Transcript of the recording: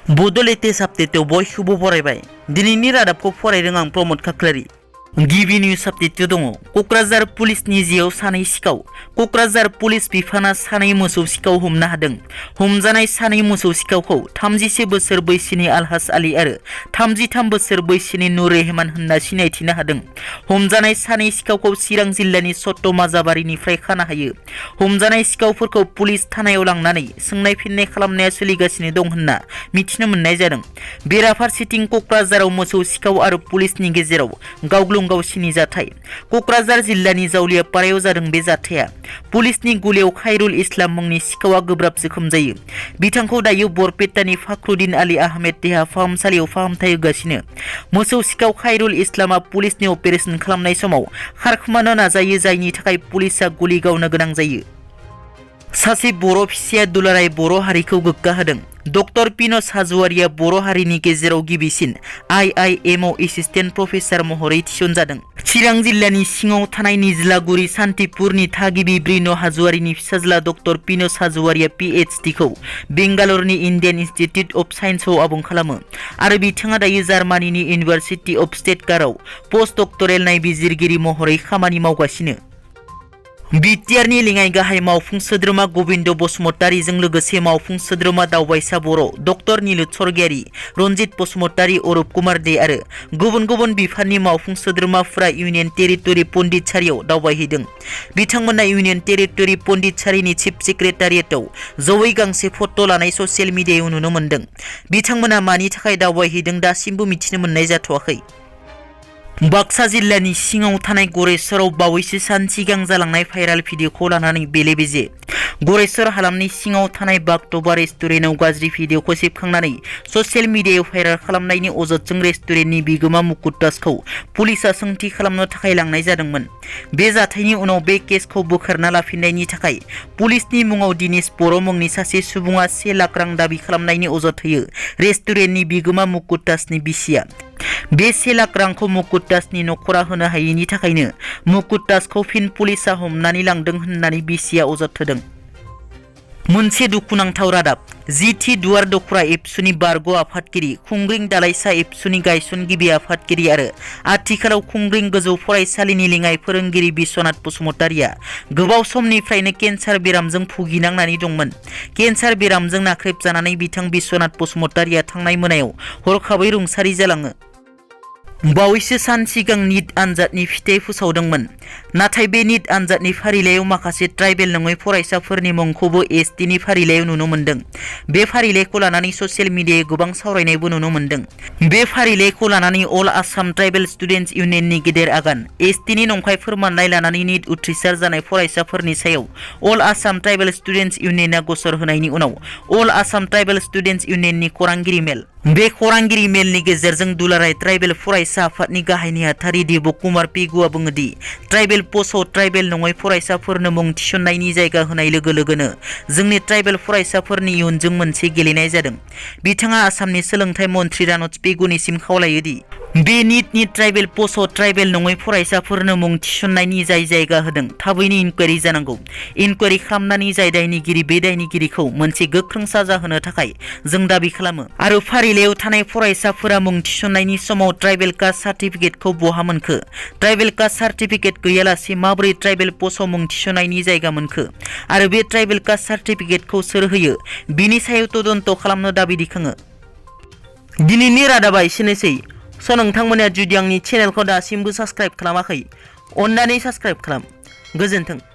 बड' लेटेस्ट आपडेटआव बयखौबो बरायबाय। दिनैनि रादाबखौ फरायदों आं प्रमद खाख्लारि। गिबि निउज आपडेटआव दङ कक्राझार पुलिसनि जेआव सानै सिखाव। कक्राझार पुलिस बिफाना सानै मोसौ सिखाव हमनो हादों। हमजानाय सानै मोसौ सिखावखौ 31 बोसोर बैसोनि आलहाज आली आरो 33 बोसोर बैसोनि नुर रेहमान होनना सिनायथिनो हादों। हमजानाय सानै सिखावखौ चिरां जिल्लानि सट्ट माजाबारिनिफ्राय खानो हायो। हमजानाय सिखावफोरखौ पुलिस थानायाव लांनानै सोंनाय फिननाय खालामनाया सोलिगासिनो दं होनना मिथिनो मोननाय जादों। बेराफारसेथिं कक्राझाराव मोसौ सिखाव आरो पुलिसनि गेजेराव गावग्लुं-गावसिनि जाथाय। कक्राझार जिल्लानि जावलियापारायाव जादों बे जाथाया। पुलिसनि गुलियाव खायरुल इस्लाम मुंनि सिखावआ गोब्राब जोखोम जायो। बिथांखौ दायो बरपेटानि फाखरुद्दिन आली आहमेद देहा फाहामसालियाव फाहामथाय होगासिनो। मोसौ सिखाव खायरुल इस्लामआ पुलिसनि अपारेशन खालामनाय समाव खारखोमानो नाजायो, जायनि थाखाय पुलिसआ गुलि गावनो गोनां जायो। सासे बर' फिसाया दुलाराय बर' हारिखौ गोग्गा होदों। डक्टर पिनस हाज'वारिया बर' हारिनि गेजेराव गिबिसिन IIMआव एसिस्टेन्ट प्रफेसार महरै थिसनजादों। चिरां जिल्लानि सिङाव थानाय निज्लागुरि सान्तिपुरनि थागिबि ब्रिन' हाज'वारिनि फिसाज्ला डक्टर पिनस हाज'वारिया PhDखौ बेंगालरनि इन्डियान इन्स्टिटिउट अफ साइन्सआव आबुं खालामो आरो बिथाङा दायो जार्मानिनि इउनिभार्सिटि अफ स्टुटगार्टआव पस्ट डक्टरेल नायबिजिरगिरि महरै खामानि मावगासिनो। बिटिआरनि लेङाइ गाहाय मावफुं सोद्रोमा गबिन्द बसुमतारीजों लोगोसे मावफुं सोद्रोमा दावबायसा बर' डक्टर निलुत सरगियारि, रनजित बसुमतारी, अरुप कुमार दे आरो गुबुन गुबुन बिफाननि मावफुं सोद्रोमाफोरा इउनियन टेरिटरि पन्डिचेरीआव दावबायहैदों। बिथांमोना इउनियन टेरिटरि पन्डिचेरीनि चिफ सेक्रेटारियेटआव जयै गांसे फट' लानाय ससियेल मिडियायाव नुनो मोन्दों। बिथांमोना मानि थाखाय दावबायहैदों दासिमबो मिथिनो मोननाय जाथ'वाखै। बाक्सा जिल्लानि सिङाव थानाय गरेस्वराव बावैसो सान सिगां जालांनाय भाइराल भिडिअखौ लानानै बेले-बेजे। गरेस्वर हालामनि सिङाव थानाय बागटबा रेस्टुरेन्टआव गाज्रि भिडिअखौ सेबखांनानै ससियेल मिडियायाव भाइराल खालामनायनि अजदजों रेस्टुरेन्टनि बिगोमा मुकुट दासखौ पुलिसआ सोंथि खालामनो थाखाय लांनाय जादोंमोन। बे जाथायनि उनाव बे केसखौ बोखारना लाफिननायनि थाखाय पुलिसनि मुङाव दिनेश बर' मुंनि सासे सुबुङा 1 लाख रां दाबि खालामनायनि अजद होयो रेस्टुरेन्टनि बिगोमा मुकुट दासनि बिसिया। बे 1 लाख रांखौ मुकुट दासनि नखरा होनो हायैनि थाखायनो मुकुट दासखौ फिन पुलिसआ हमनानै लांदों होननानै बिसिया अजद होदों। मोनसे दुखुनांथाव रादाब। जिटि दुवार दखरा एबसुनि बारग' आफादगिरि, खुंग्रिं दालाइसा एबसुनि गायसनगिरि आफादगिरि आरो आथिखालाव खुंग्रिं गोजौ फरायसालिनि लेङाइ फोरोंगिरि बिश्वनाथ बसुमतारीया गोबाव समनिफ्रायनो केन्सार बेरामजों भुगिनांनानै दंमोन। केन्सार बेरामजों नाख्रेबजानानै बिथां बिश्वनाथ बसुमतारीया थांनाय मोनायाव हरखाबै रुंसारि जालाङो। बावैसो सान सिगां निट आनजादनि फिथाइ फोसावदोंमोन। नाथाय बे निट आनजादनि फारिलाइयाव माखासे ट्राइबेल नङै फरायसाफोरनि मुंखौबो एसटिनि फारिलाइयाव नुनो मोन्दों। बे फारिलाइखौ लानानै ससियेल मिडियायाव गोबां सावरायनायबो नुनो मोन्दों। बे फारिलाइखौ लानानै अल आसाम ट्राइबेल स्टुडेन्टस इउनियननि गेदेर आगान। एसटिनि नंखाय फोरमानलाइ लानानै निट उथ्रिसार जानाय फरायसाफोरनि सायाव अल आसाम ट्राइबेल स्टुडेन्टस इउनियनआ गसर होनायनि उनाव अल आसाम ट्राइबेल स्टुडेन्टस इउनियननि खौरांगिरि मेल। बे खौरांगिरि मेलनि गेजेरजों दुलाराय ट्राइबेल फरायसा आफादनि गाहाय नेहाथारि दिबक कुमार पेगुआ बुङो दि ट्राइबेल पस्टआव ट्राइबेल नङै फरायसाफोरनो मुं थिसननायनि जायगा होनाय लोगो लोगोनो जोंनि ट्राइबेल फरायसाफोरनि इयुनजों मोनसे गेलेनाय जादों। बिथाङा आसामनि सोलोंथाइ मन्थ्रि रानज पेगुनिसिम खावलायो दि बे निटनि ट्राइबेल पस्टआव ट्राइबेल नङै फरायसाफोरनो मुं थिसननायनि जाय जायगा होदों थाबैनो इनकुवारि जानांगौ। इनकुवारि खालामनानै जाय दायनिगिरि बे दायनिगिरिखौ मोनसे गोख्रों साजा होनो थाखाय जों दाबि खालामो। आरो फारिलाइयाव थानाय फरायसाफोरा मुं थिसननायनि समाव ट्राइबेल कास्ट सार्टिफिकेटखौ बहा मोनखो? ट्राइबेल कास्ट सार्टिफिकेट गैयालासे माबोरै ट्राइबेल पस्टआव मुं थिसननायनि जायगा मोनखो? आरो बे ट्राइबेल कास्ट सार्टिफिकेटखौ सोर होयो? बिनि सायाव तदन्त खालामनो दाबि दैखाङो। दिनैनि रादाबा एसेनोसै। नोंथांमोना जुदि आंनि चेनेलखौ दासिमबो साबस्क्राइब खालामाखै, अन्नानै साबस्क्राइब खालाम। गोजोन्थों।